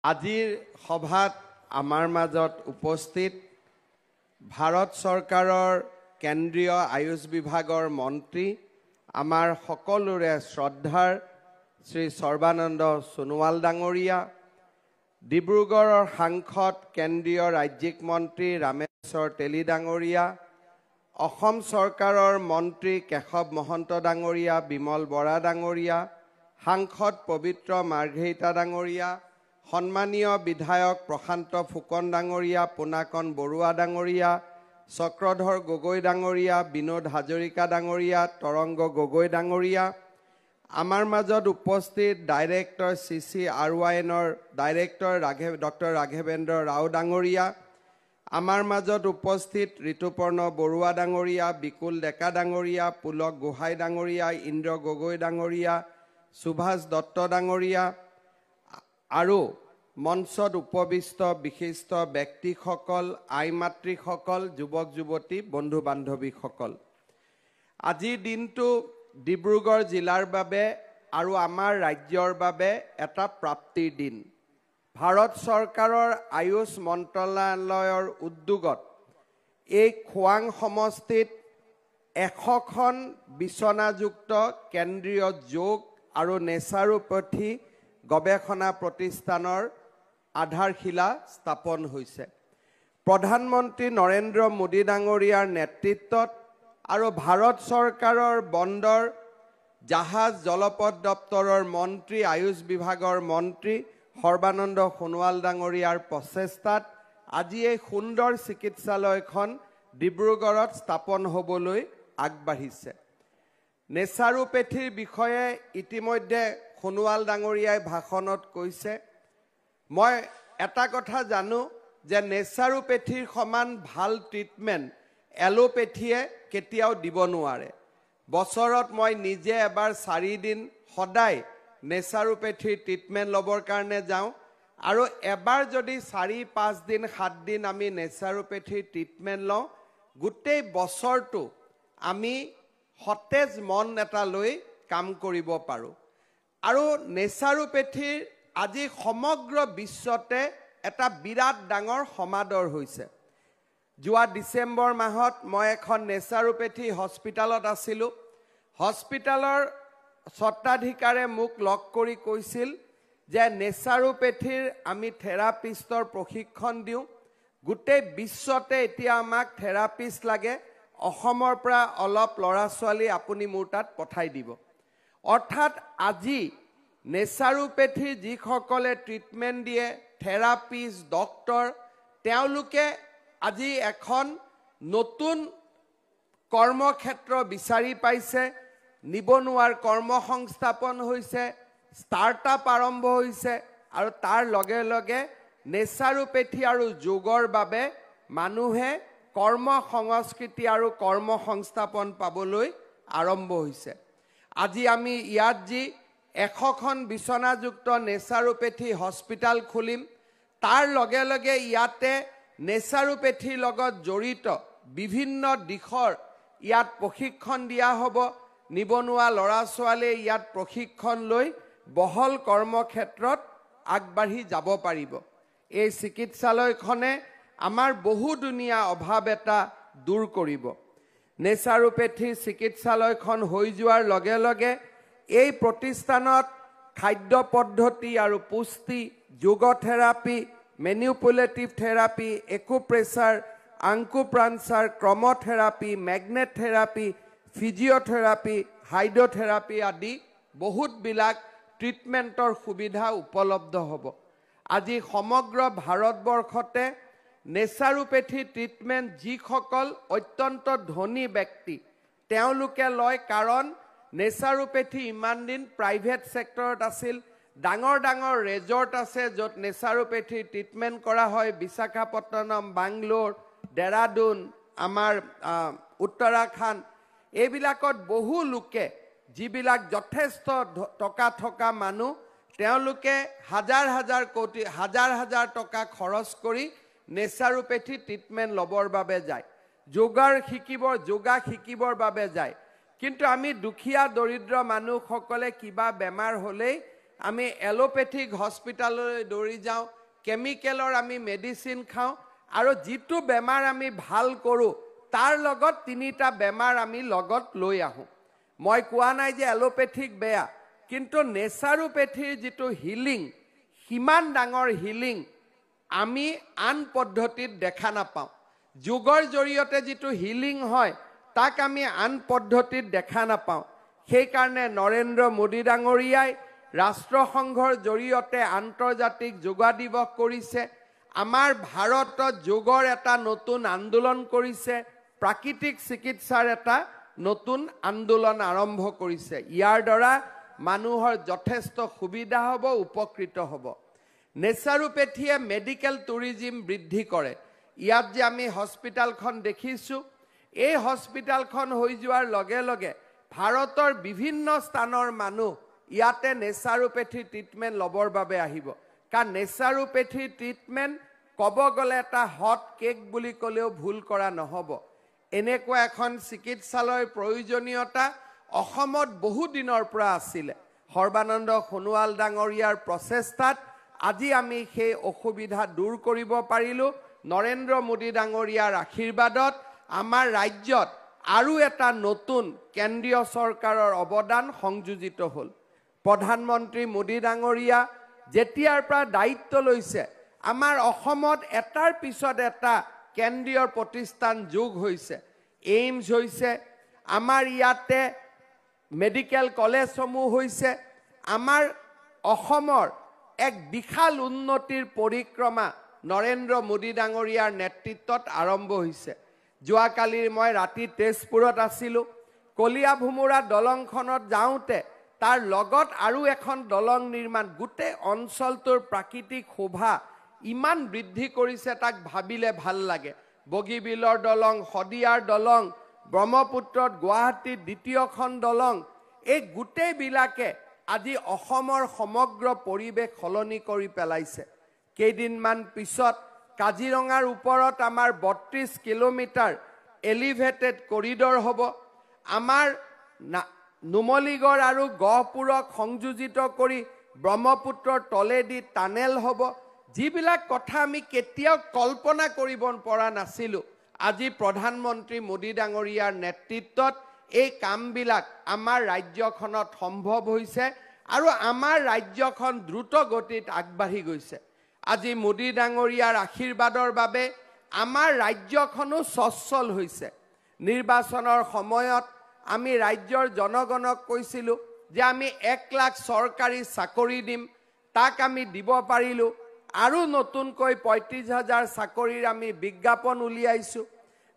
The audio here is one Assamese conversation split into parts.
আজিৰ সভাত আমাৰ মাজত উপস্থিত ভাৰত চৰকাৰৰ কেন্দ্ৰীয় আয়ুষ বিভাগৰ মন্ত্ৰী আমাৰ সকলোৰে শ্ৰদ্ধাৰ শ্ৰী সৰ্বানন্দ সোণোৱাল ডাঙৰীয়া, ডিব্ৰুগড়ৰ সাংসদ কেন্দ্ৰীয় ৰাজ্যিক মন্ত্ৰী ৰামেশ্বৰ তেলী ডাঙৰীয়া, অসম চৰকাৰৰ মন্ত্ৰী কেশৱ মহন্ত ডাঙৰীয়া, বিমল বৰা ডাঙৰীয়া, সাংসদ পবিত্ৰ মাৰ্ঘেৰিটা ডাঙৰীয়া, সন্মানীয় বিধায়ক প্ৰশান্ত ফুকন ডাঙৰীয়া, পুনাকন বৰুৱা ডাঙৰীয়া, চক্ৰধৰ গগৈ ডাঙৰীয়া, বিনোদ হাজৰিকা ডাঙৰীয়া, তৰংগ গগৈ ডাঙৰীয়া, আমাৰ মাজত উপস্থিত ডাইৰেক্টৰ CCRYNৰ ডাইৰেক্টৰ ডক্টৰ ৰাঘৱেন্দ্ৰ ৰাও ডাঙৰীয়া, আমাৰ মাজত উপস্থিত ঋতুপৰ্ণ বৰুৱা ডাঙৰীয়া, বিকুল ডেকা ডাঙৰীয়া, পুলক গোহাঁই ডাঙৰীয়া, ইন্দ্ৰ গগৈ ডাঙৰীয়া, সুভাষ দত্ত ডাঙৰীয়া আৰু মঞ্চত উপবিষ্ট বিশিষ্ট ব্যক্তিসকল, আই মাতৃসকল, যুৱক যুৱতী, বন্ধু বান্ধৱীসকল, আজিৰ দিনটো ডিব্ৰুগড় জিলাৰ বাবে আৰু আমাৰ ৰাজ্যৰ বাবে এটা প্ৰাপ্তিৰ দিন। ভাৰত চৰকাৰৰ আয়ুষ মন্ত্ৰালয়ৰ উদ্যোগত এই খোৱাং সমষ্টিত 100খন বিচনাযুক্ত কেন্দ্ৰীয় যোগ আৰু নেচাৰোপেথী গৱেষণা প্ৰতিষ্ঠানৰ আধাৰশিলা স্থাপন হৈছে। প্ৰধানমন্ত্ৰী নৰেন্দ্ৰ মোদী ডাঙৰীয়াৰ নেতৃত্বত আৰু ভাৰত চৰকাৰৰ বন্দৰ জাহাজ জলপথ দপ্তৰৰ মন্ত্ৰী, আয়ুষ বিভাগৰ মন্ত্ৰী সৰ্বানন্দ সোণোৱাল ডাঙৰীয়াৰ প্ৰচেষ্টাত আজি এই সুন্দৰ চিকিৎসালয়খন ডিব্ৰুগড়ত স্থাপন হ'বলৈ আগবাঢ়িছে। নেচাৰোপেথীৰ বিষয়ে ইতিমধ্যে সোণোৱাল ডাঙৰীয়াই ভাষণত কৈছে। মই এটা কথা জানো যে নেচাৰোপেথীৰ সমান ভাল ট্ৰিটমেণ্ট এলোপেথীয়ে কেতিয়াও দিব নোৱাৰে। বছৰত মই নিজে এবাৰ 4 দিন সদায় নেচাৰোপেথীৰ ট্ৰিটমেণ্ট ল'বৰ কাৰণে যাওঁ আৰু এবাৰ যদি 4-5 দিন 7 দিন আমি নেচাৰোপেথীৰ ট্ৰিটমেণ্ট লওঁ, গোটেই বছৰটো আমি সতেজ মন এটা লৈ কাম কৰিব পাৰোঁ। আৰু নেচাৰোপেথীৰ আজি সমগ্ৰ বিশ্বতে এটা বিৰাট ডাঙৰ সমাদৰ হৈছে। যোৱা ডিচেম্বৰ মাহত মই এখন নেচাৰোপেথী হস্পিটালত আছিলোঁ। হস্পিটালৰ স্বত্বাধিকাৰে মোক লগ কৰি কৈছিল যে নেচাৰোপেথীৰ আমি থেৰাপিষ্টৰ প্ৰশিক্ষণ দিওঁ, গোটেই বিশ্বতে এতিয়া আমাক থেৰাপিষ্ট লাগে, অসমৰ পৰা অলপ ল'ৰা ছোৱালী আপুনি মোৰ তাত পঠাই দিব। অৰ্থাৎ আজি নেচাৰোপেথীৰ যিসকলে ট্ৰিটমেণ্ট দিয়ে, থেৰাপিষ্ট, ডক্তৰ, তেওঁলোকে আজি এখন নতুন কৰ্মক্ষেত্ৰ বিচাৰি পাইছে, নিবনুৱাৰ কৰ্মসংস্থাপন হৈছে, ষ্টাৰ্টআপ আৰম্ভ হৈছে আৰু তাৰ লগে লগে নেচাৰোপেথী আৰু যোগৰ বাবে মানুহে কৰ্ম সংস্কৃতি আৰু কৰ্মসংস্থাপন পাবলৈ আৰম্ভ হৈছে। আজি আমি ইয়াত যি 100খন বিচনাযুক্ত নেচাৰোপেথী হস্পিটাল খুলিম, তাৰ লগে লগে ইয়াতে নেচাৰোপেথীৰ লগত জড়িত বিভিন্ন দিশৰ ইয়াত প্ৰশিক্ষণ দিয়া হ'ব। নিবনুৱা ল'ৰা ছোৱালীয়ে ইয়াত প্ৰশিক্ষণ লৈ বহল কৰ্মক্ষেত্ৰত আগবাঢ়ি যাব পাৰিব। এই চিকিৎসালয়খনে আমাৰ বহুদিনীয়া অভাৱ এটা দূৰ কৰিব। নেচাৰোপেথীৰ চিকিৎসালয়খন হৈ যোৱাৰ লগে লগে এই প্ৰতিষ্ঠানত খাদ্য পদ্ধতি আৰু পুষ্টি, yoga therapy, manipulative therapy, acupressure, acupuncture, chromotherapy, magnet therapy, physiotherapy, hydrotherapy আদি বহুতবিলাক ট্ৰিটমেণ্টৰ সুবিধা উপলব্ধ হ'ব। আজি সমগ্ৰ ভাৰতবৰ্ষতে নেচাৰোপেথী ট্ৰিটমেণ্ট যিসকল অত্যন্ত ধনী ব্যক্তি তেওঁলোকে লয়, কাৰণ নেচাৰোপেথী ইমান দিন প্ৰাইভেট ছেক্টৰত আছিল। ডাঙৰ ডাঙৰ ৰেজৰ্ট আছে য'ত নেচাৰোপেথীৰ ট্ৰিটমেণ্ট কৰা হয়। বিশাখাপট্টনম, বাংলোৰ, ডেৰাডুন, আমাৰ উত্তৰাখণ্ড, এইবিলাকত বহু লোকে যিবিলাক যথেষ্ট টকা থকা মানুহ, তেওঁলোকে হাজাৰ হাজাৰ টকা খৰচ কৰি নেচাৰোপেথী ট্ৰিটমেণ্ট ল'বৰ বাবে যায়, যোগা শিকিবৰ বাবে যায়। কিন্তু আমি দুখীয়া দৰিদ্ৰ মানুহসকলে কিবা বেমাৰ হ'লেই আমি এলোপেথিক হস্পিটাললৈ দৌৰি যাওঁ, কেমিকেলৰ আমি মেডিচিন খাওঁ, আৰু যিটো বেমাৰ আমি ভাল কৰোঁ তাৰ লগত 3টা বেমাৰ আমি লগত লৈ আহোঁ। মই কোৱা নাই যে এলোপেথিক বেয়া, কিন্তু নেচাৰোপেথিৰ যিটো হিলিং, সিমান ডাঙৰ হিলিং আমি আন পদ্ধতিত দেখা নাপাওঁ। যোগৰ জৰিয়তে যিটো হিলিং হয় তাক আমি আন পদ্ধতিত দেখা নাপাওঁ। সেইকাৰণে নৰেন্দ্ৰ মোদী ডাঙৰীয়াই ৰাষ্ট্ৰসংঘৰ জৰিয়তে আন্তৰ্জাতিক যোগা দিৱস কৰিছে। আমাৰ ভাৰতত যোগৰ এটা নতুন আন্দোলন কৰিছে, প্ৰাকৃতিক চিকিৎসাৰ এটা নতুন আন্দোলন আৰম্ভ কৰিছে। ইয়াৰ দ্বাৰা মানুহৰ যথেষ্ট সুবিধা হ'ব, উপকৃত হ'ব। নেচাৰোপেথিয়ে মেডিকেল টুৰিজিম বৃদ্ধি কৰে। ইয়াত যে আমি হস্পিটালখন দেখিছোঁ, এই হস্পিটালখন হৈ যোৱাৰ লগে লগে ভাৰতৰ বিভিন্ন স্থানৰ মানুহ ইয়াতে নেচাৰোপেথি ট্ৰিটমেণ্ট ল'বৰ বাবে আহিব। কাৰণ নেচাৰোপেথি ট্ৰিটমেণ্ট ক'ব গ'লে এটা হট কেক বুলি ক'লেও ভুল কৰা নহ'ব। এনেকুৱা এখন চিকিৎসালয়ৰ প্ৰয়োজনীয়তা অসমত বহু দিনৰ পৰা আছিলে। সৰ্বানন্দ সোণোৱাল ডাঙৰীয়াৰ প্ৰচেষ্টাত আজি আমি সেই অসুবিধা দূৰ কৰিব পাৰিলোঁ। নৰেন্দ্ৰ মোদী ডাঙৰীয়াৰ আশীৰ্বাদত আমাৰ ৰাজ্যত আৰু এটা নতুন কেন্দ্ৰীয় চৰকাৰৰ অৱদান সংযোজিত হ'ল। প্ৰধানমন্ত্ৰী মোদী ডাঙৰীয়া যেতিয়াৰ পৰা দায়িত্ব লৈছে, আমাৰ অসমত এটাৰ পিছত এটা কেন্দ্ৰীয় প্ৰতিষ্ঠান যোগ হৈছে। এইমছ হৈছে, আমাৰ ইয়াতে মেডিকেল কলেজসমূহ হৈছে। আমাৰ অসমৰ এক বিশাল উন্নতিৰ পৰিক্ৰমা নৰেন্দ্ৰ মোদী ডাঙৰীয়াৰ নেতৃত্বত আৰম্ভ হৈছে। যোৱাকালি মই ৰাতি তেজপুৰত আছিলোঁ। কলীয়া ভোমোৰা দলংখনত যাওঁতে তাৰ লগত আৰু এখন দলং নিৰ্মাণ, গোটেই অঞ্চলটোৰ প্ৰাকৃতিক শোভা ইমান বৃদ্ধি কৰিছে, তাক ভাবিলে ভাল লাগে। বগীবিলৰ দলং, শদিয়াৰ দলং, ব্ৰহ্মপুত্ৰত গুৱাহাটীত দ্বিতীয়খন দলং, এই গোটেইবিলাকে আজি অসমৰ সমগ্ৰ পৰিৱেশ সলনি কৰি পেলাইছে। কেইদিনমান পিছত কাজিৰঙাৰ ওপৰত আমাৰ 32 কিলোমিটাৰ এলিভেটেড কৰিডৰ হ'ব। আমাৰ নুমলীগড় আৰু গহপুৰক সংযোজিত কৰি ব্ৰহ্মপুত্ৰৰ তলেদি টানেল হ'ব। যিবিলাক কথা আমি কেতিয়াও কল্পনা কৰিব পৰা নাছিলোঁ, আজি প্ৰধানমন্ত্ৰী মোদী ডাঙৰীয়াৰ নেতৃত্বত এই কামবিলাক আমাৰ ৰাজ্যখনত সম্ভৱ হৈছে আৰু আমাৰ ৰাজ্যখন দ্ৰুত গতিত আগবাঢ়ি গৈছে। আজি মোদী ডাঙৰীয়াৰ আশীৰ্বাদৰ বাবে আমাৰ ৰাজ্যখনো সচ্ছল হৈছে। নিৰ্বাচনৰ সময়ত আমি ৰাজ্যৰ জনগণক কৈছিলোঁ যে আমি 1 লাখ চৰকাৰী চাকৰি দিম, তাক আমি দিব পাৰিলোঁ। আৰু নতুনকৈ 35,000 চাকৰিৰ আমি বিজ্ঞাপন উলিয়াইছোঁ।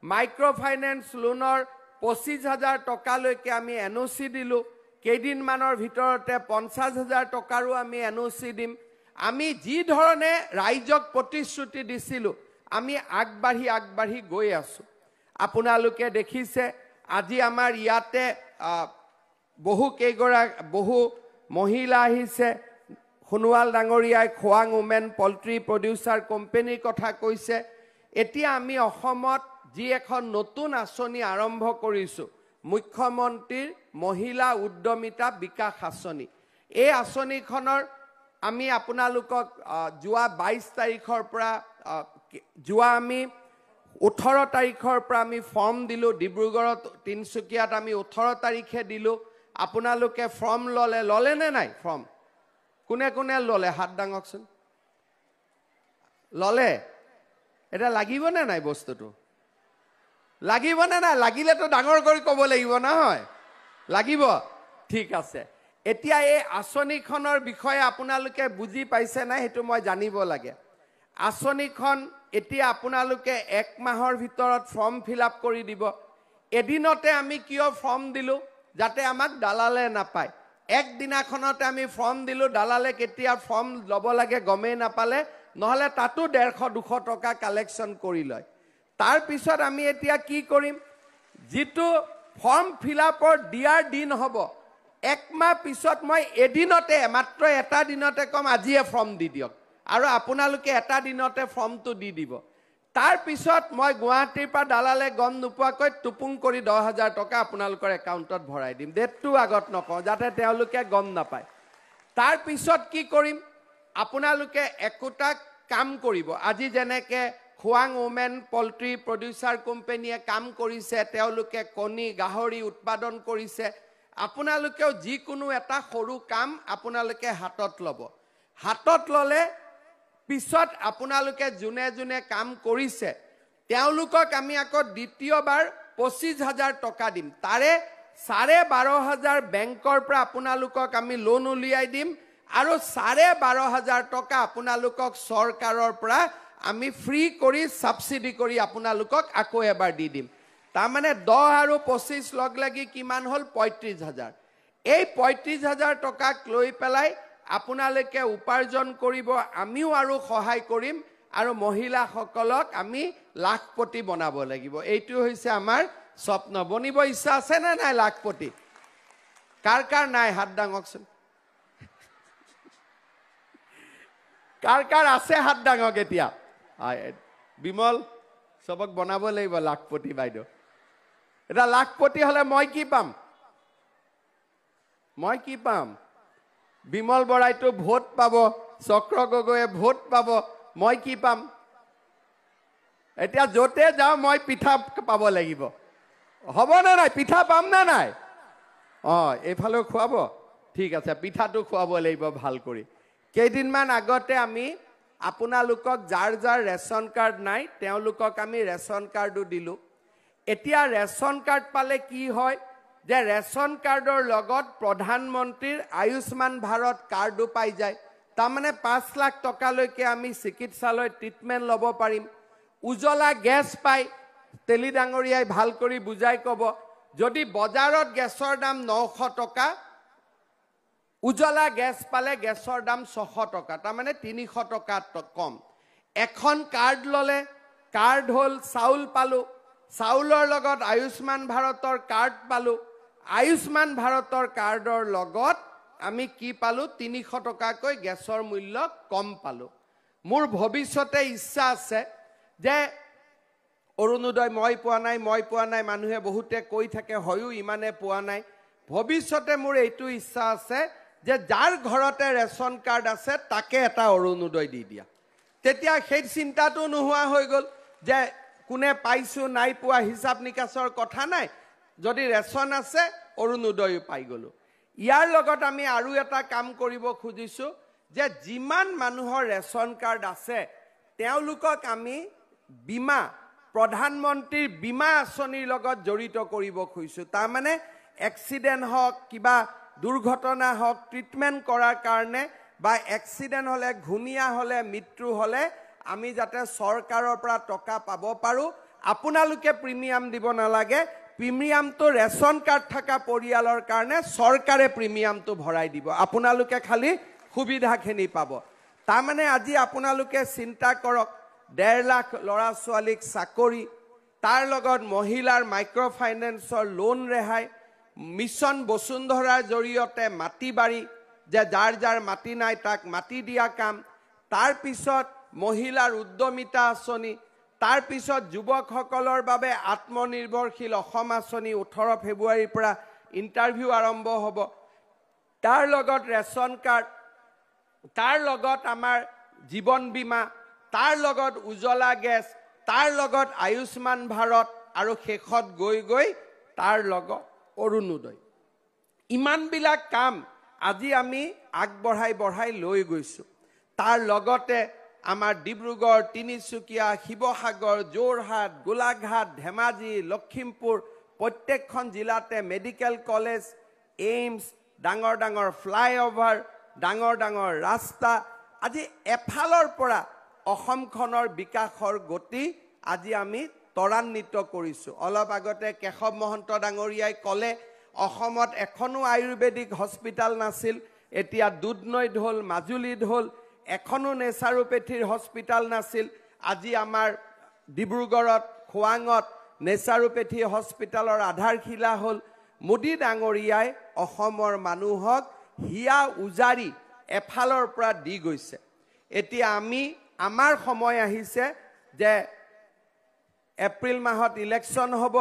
মাইক্ৰ' ফাইনেন্স লোনৰ 25,000 টকালৈকে আমি NOC দিলোঁ। কেইদিনমানৰ ভিতৰতে 50,000 টকাৰো আমি NOC দিম। আমি যি ধৰণে ৰাইজক প্ৰতিশ্ৰুতি দিছিলোঁ, আমি আগবাঢ়ি গৈ আছোঁ। আপোনালোকে দেখিছে আজি আমাৰ ইয়াতে বহু মহিলা আহিছে। সোণোৱাল ডাঙৰীয়াই খোৱাং উমেন পল্ট্ৰি প্ৰডিউচাৰ কোম্পানীৰ কথা কৈছে। এতিয়া আমি অসমত যি এখন নতুন আঁচনি আৰম্ভ কৰিছোঁ, মুখ্যমন্ত্ৰীৰ মহিলা উদ্যমিতা বিকাশ আঁচনি। এই আঁচনিখনৰ আমি আপোনালোকক যোৱা 22 তাৰিখৰ পৰা আমি 18 তাৰিখৰ পৰা আমি ফৰ্ম দিলোঁ। ডিব্ৰুগড়ত, তিনিচুকীয়াত আমি 18 তাৰিখে দিলোঁ। আপোনালোকে ফৰ্ম ল'লে নে নাই? ফৰ্ম কোনে কোনে ল'লে? হাত দাঙকচোন। ল'লে? এটা লাগিবনে নাই? বস্তুটো লাগিবনে নাই? লাগিলেতো ডাঙৰ কৰি ক'ব লাগিব নহয়, লাগিব। ঠিক আছে। এতিয়া এই আঁচনিখনৰ বিষয়ে আপোনালোকে বুজি পাইছে নাই সেইটো মই জানিব লাগে। আঁচনিখন এতিয়া আপোনালোকে 1 মাহৰ ভিতৰত ফৰ্ম ফিল আপ কৰি দিব। এদিনতে আমি কিয় ফৰ্ম দিলোঁ? যাতে আমাক দালালে নাপায়। একদিনাখনতে আমি ফৰ্ম দিলোঁ, দালালে কেতিয়া ফৰ্ম ল'ব লাগে গমেই নাপালে, নহ'লে তাতো 150-200 টকা কালেকশ্যন কৰি লয়। তাৰপিছত আমি এতিয়া কি কৰিম? যিটো ফৰ্ম ফিল আপৰ দিয়াৰ দিন হ'ব, 1 মাহ পিছত মই এদিনতে, মাত্ৰ এটা দিনতে কম আজিয়ে ফৰ্ম দি দিয়ক, আৰু আপোনালোকে এটা দিনতে ফৰ্মটো দি দিব। তাৰপিছত মই গুৱাহাটীৰ পৰা দালালে গম নোপোৱাকৈ টুপুং কৰি 10,000 টকা আপোনালোকৰ একাউণ্টত ভৰাই দিম। ডেটটো আগত নকওঁ যাতে তেওঁলোকে গম নাপায়। তাৰ পিছত কি কৰিম আপোনালোকে একোটা কাম কৰিব আজি যেনেকে খোৱাং ওমেন পল্ট্ৰি প্ৰডিউচাৰ কোম্পানীয়ে কাম কৰিছে তেওঁলোকে কণী গাহৰি উৎপাদন কৰিছে আপোনালোকেও যিকোনো এটা সৰু কাম আপোনালোকে হাতত ল'ব হাতত ল'লে পিছত আপোনালোকে জুনে জুনে কাম কৰিছে তেওঁলোকক আমি আকৌ দ্বিতীয়বাৰ 25,000 টকা দিম তাৰে 12,500 বেংকৰ পৰা আপোনালোকক আমি লোন উলিয়াই দিম আৰু 12,500 টকা আপোনালোকক চৰকাৰৰ পৰা আমি ফ্ৰী কৰি সাবসিডি কৰি আপোনালোকক আকৌ এবাৰ দি দিম তাৰ মানে 10 আৰু 25 লগ লাগি কিমান হল 35,000 এই 35,000 টকাক লৈ পেলাই আপোনালোকে উপাৰ্জন কৰিব আমিও আৰু সহায় কৰিম আৰু মহিলাসকলক আমি লাখপতি বনাব লাগিব এইটো হৈছে আমাৰ স্বপ্ন বনিব ইচ্ছা আছে না নাই লাখপতি কাৰ কাৰ নাই হাত ডাঙকচোন কাৰ কাৰ আছে হাত ডাঙক এতিয়া বিমল সবক বনাব লাগিব লাখপতি বাইদেউ এটা লাখপতি হলে মই কি পাম বিমল বৰাইটো ভোট পাব চক্ৰ গগৈয়ে ভোট পাব মই কি পাম এতিয়া যতে যাও মই পিঠা পাব লাগিব হ'ব না নাই পিঠা পাম না নাই এইফালে খুৱাব ঠিক আছে পিঠাটো খুৱাব লাগিব ভাল কৰি কেইদিনমান আগতে আমি আপোনালোকক যাৰ যাৰ ৰেচন কাৰ্ড নাই তেওঁলোকক আমি ৰেচন কাৰ্ডো দিলো এতিয়া ৰেচন কাৰ্ড পালে কি হয় যে ৰেচন কাৰ্ডৰ লগত প্ৰধানমন্ত্ৰীৰ আয়ুষ্মান ভাৰত কাৰ্ডো পাই যায় তাৰ মানে 5 লাখ টকালৈকে আমি চিকিৎসালয় ট্ৰিটমেন্ট ল'ব পাৰিম উজলা গেছ পাই তেলি ডাঙৰীয়াই ভাল কৰি বুজাই ক'ব যদি বজাৰত গেছৰ দাম 900 টকা উজলা গেছ পালে গেছৰ দাম 600 টকা তাৰ মানে 300 টকা কম এখন কাৰ্ড ললে কাৰ্ড হল চাউল পালো চাউলৰ লগত আয়ুষ্মান ভাৰতৰ কাৰ্ড পালো আয়ুষ্মান ভাৰতৰ কাৰ্ডৰ লগত আমি কি পালো 300 টকাকৈ গেছৰ মূল্য কম পালো মোৰ ভৱিষ্যতে ইচ্ছা আছে যে অৰুণোদয় মই পোৱা নাই মানুহে বহুতে কৈ থাকে হয়ও ইমানে পোৱা নাই ভৱিষ্যতে মোৰ এইটো ইচ্ছা আছে যে যাৰ ঘৰতে ৰেচন কাৰ্ড আছে তাকে এটা অৰুণোদয় দি দিয়া তেতিয়া সেই চিন্তাটো নোহোৱা হৈ গল যে কোনে পাইছো নাই পোৱা হিচাপ নিকাছৰ কথা নাই যদি ৰেচন আছে অৰুণোদয় পাই গলো ইয়াৰ লগত আমি আৰু এটা কাম কৰিব খুজিছো যে যিমান মানুহৰ ৰেচন কাৰ্ড আছে তেওঁলোকক আমি বীমা প্ৰধানমন্ত্ৰীৰ বীমা আঁচনিৰ লগত জড়িত কৰিব খুজিছো তাৰ মানে এক্সিডেন্ট হওক কিবা দুৰ্ঘটনা হওক ট্ৰিটমেন্ট কৰাৰ কাৰণে বা এক্সিডেন্ট হলে ঘুনিয়া হলে মৃত্যু হলে আমি যাতে চৰকাৰৰ পৰা টকা পাব পাৰো আপোনালোকে প্ৰিমিয়াম দিব নালাগে প্ৰিমিয়ামটো ৰেচন কাৰ্ড থকা পৰিয়ালৰ কাৰণে চৰকাৰে প্ৰিমিয়ামটো ভৰাই দিব আপোনালোকে খালি সুবিধাখিনি পাব তাৰ মানে আজি আপোনালোকে চিন্তা কৰক 1.5 লাখ লৰা ছোৱালীক চাকৰি তাৰ লগত মহিলাৰ মাইক্ৰ ফাইনেন্সৰ লোন ৰেহাই মিছন বসুন্ধৰাৰ জৰিয়তে মাটি বাৰী যে যাৰ যাৰ মাটি নাই তাক মাটি দিয়া কাম তাৰ পিছত মহিলাৰ উদ্যমিতা আঁচনি তাৰ পিছত যুৱকসকলৰ বাবে আত্মনিৰ্ভৰশীল অসম আঁচনি 18 ফেব্ৰুৱাৰীৰ পৰা ইন্টাৰভিউ আৰম্ভ হ'ব তাৰ লগত ৰেচন কাৰ্ড তাৰ লগত আমাৰ জীৱন বীমা তাৰ লগত উজলা গেছ তাৰ লগত আয়ুষ্মান ভাৰত আৰু শেষত গৈ তাৰ লগত অৰুণোদয় ইমানবিলাক কাম আজি আমি আগবঢ়াই লৈ গৈছো তাৰ লগতে আমাৰ ডিব্ৰুগড় তিনিচুকীয়া শিৱসাগৰ যোৰহাট গোলাঘাট ধেমাজি লখিমপুৰ প্ৰত্যেকখন জিলাতে মেডিকেল কলেজ এইমছ ডাঙৰ ডাঙৰ ফ্লাইঅভাৰ ডাঙৰ ডাঙৰ ৰাস্তা আজি এফালৰ পৰা অসমখনৰ বিকাশৰ গতি আজি আমি ত্বৰান্বিত কৰিছো অলপ আগতে কেশৱ মহন্ত ডাঙৰীয়াই ক'লে অসমত এখনো আয়ুৰ্বেদিক হস্পিটাল নাছিল এতিয়া দুধনৈত হ'ল মাজুলীত হ'ল এখনো নেচাৰোপেথিৰ হস্পিটাল নাছিল আজি আমাৰ ডিব্ৰুগড়ত খোৱাঙত নেচাৰোপেথি হস্পিটালৰ আধাৰশিলা হ'ল মোদী ডাঙৰীয়াই অসমৰ মানুহক হিয়া উজাৰি এফালৰ পৰা দি গৈছে এতিয়া আমি আমাৰ সময় আহিছে যে এপ্ৰিল মাহত ইলেকশ্যন হ'ব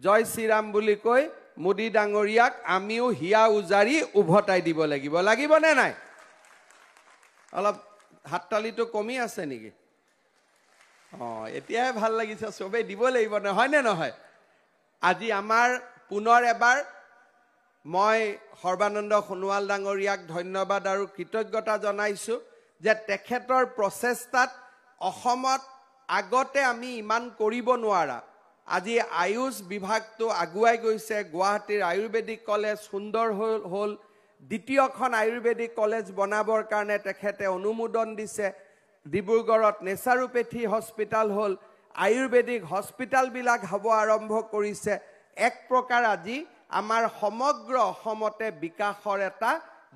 জয় শ্ৰীৰাম বুলি কৈ মোদী ডাঙৰীয়াক আমিও হিয়া উজাৰি উভতাই দিব লাগিব, লাগিবনে নাই? অলপ হাততালিটো কমি আছে নেকি? এতিয়াহে ভাল লাগিছে, চবেই দিব লাগিব, হয়নে নহয়? আজি আমাৰ পুনৰ এবাৰ মই সৰ্বানন্দ সোণোৱাল ডাঙৰীয়াক ধন্যবাদ আৰু কৃতজ্ঞতা জনাইছো যে তেখেতৰ প্ৰচেষ্টাত অসমত আগতে আমি ইমান কৰিব নোৱাৰা আজি আয়ুষ বিভাগটো আগুৱাই গৈছে। গুৱাহাটীৰ আয়ুৰ্বেদিক কলেজ সুন্দৰ হ'ল, দ্বিতীয়খন আয়ুৰ্বেদিক কলেজ বনাবৰ কাৰণে তেখেতে অনুমোদন দিছে। ডিব্ৰুগড়ত নেচাৰোপেথি হস্পিটাল হ'ল, আয়ুৰ্বেদিক হস্পিটালবিলাক হ'ব আৰম্ভ কৰিছে। এক প্ৰকাৰ আজি আমাৰ সমগ্ৰ অসমতে বিকাশৰ এটা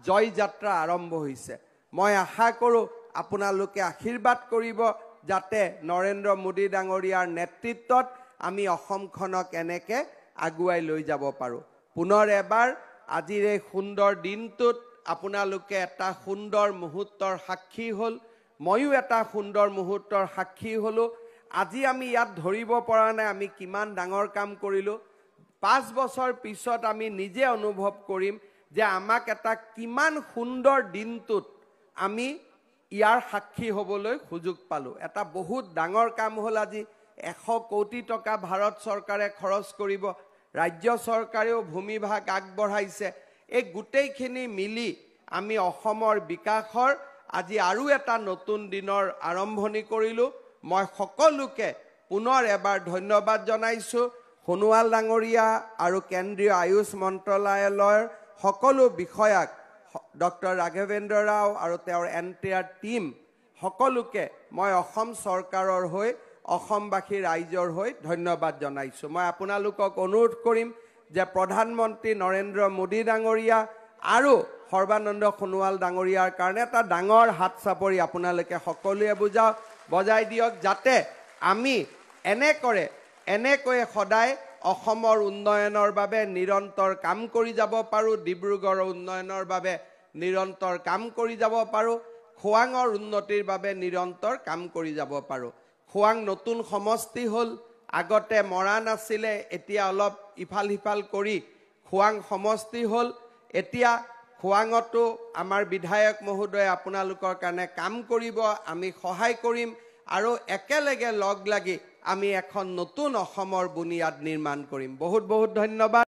জয়যাত্ৰা আৰম্ভ হৈছে। মই আশা কৰোঁ আপোনালোকে আশীৰ্বাদ কৰিব যাতে নৰেন্দ্ৰ মোদী ডাঙৰীয়াৰ নেতৃত্বত আমি অসমখনক এনেকৈ আগুৱাই লৈ যাব পাৰোঁ। পুনৰ এবাৰ আজিৰ এই সুন্দৰ দিনটোত আপোনালোকে এটা সুন্দৰ মুহূৰ্তৰ সাক্ষী হ'ল, ময়ো এটা সুন্দৰ মুহূৰ্তৰ সাক্ষী হ'লোঁ। আজি আমি ইয়াত ধৰিব পৰা নাই আমি কিমান ডাঙৰ কাম কৰিলোঁ। 5 বছৰ পিছত আমি নিজে অনুভৱ কৰিম যে আমাক এটা কিমান সুন্দৰ দিনটোত আমি ইয়াৰ সাক্ষী হ'বলৈ সুযোগ পালোঁ। এটা বহুত ডাঙৰ কাম হ'ল। আজি 100 কোটি টকা ভাৰত চৰকাৰে খৰচ কৰিব, ৰাজ্য চৰকাৰেও ভূমিভাগ আগবঢ়াইছে। এই গোটেইখিনি মিলি আমি অসমৰ বিকাশৰ আজি আৰু এটা নতুন দিনৰ আৰম্ভণি কৰিলোঁ। মই সকলোকে পুনৰ এবাৰ ধন্যবাদ জনাইছোঁ। সোণোৱাল ডাঙৰীয়া আৰু কেন্দ্ৰীয় আয়ুষ মন্ত্ৰালয়ৰ সকলো বিষয়াক, ডক্টৰ ৰাঘৱেন্দ্ৰ ৰাও আৰু তেওঁৰ এণ্টায়াৰ টীম সকলোকে মই অসম চৰকাৰৰ হৈ অসমবাসী ৰাইজৰ হৈ ধন্যবাদ জনাইছোঁ। মই আপোনালোকক অনুৰোধ কৰিম যে প্ৰধানমন্ত্ৰী নৰেন্দ্ৰ মোদী ডাঙৰীয়া আৰু সৰ্বানন্দ সোণোৱাল ডাঙৰীয়াৰ কাৰণে এটা ডাঙৰ হাত চাপৰি আপোনালোকে সকলোৱে বজাই দিয়ক, যাতে আমি এনেকৈয়ে সদায় অসমৰ উন্নয়নৰ বাবে নিৰন্তৰ কাম কৰি যাব পাৰোঁ, ডিব্ৰুগড়ৰ উন্নয়নৰ বাবে নিৰন্তৰ কাম কৰি যাব পাৰোঁ, খোৱাঙৰ উন্নতিৰ বাবে নিৰন্তৰ কাম কৰি যাব পাৰোঁ। খোৱাং নতুন সমষ্টি হ'ল, আগতে মৰাণ আছিলে, এতিয়া অলপ ইফাল সিফাল কৰি খোৱাং সমষ্টি হ'ল। এতিয়া খোৱাঙতো আমাৰ বিধায়ক মহোদয়ে আপোনালোকৰ কাৰণে কাম কৰিব, আমি সহায় কৰিম আৰু একেলগে লগ লাগি আমি এখন নতুন অসমৰ বুনিয়াদ নিৰ্মাণ কৰিম। বহুত বহুত ধন্যবাদ।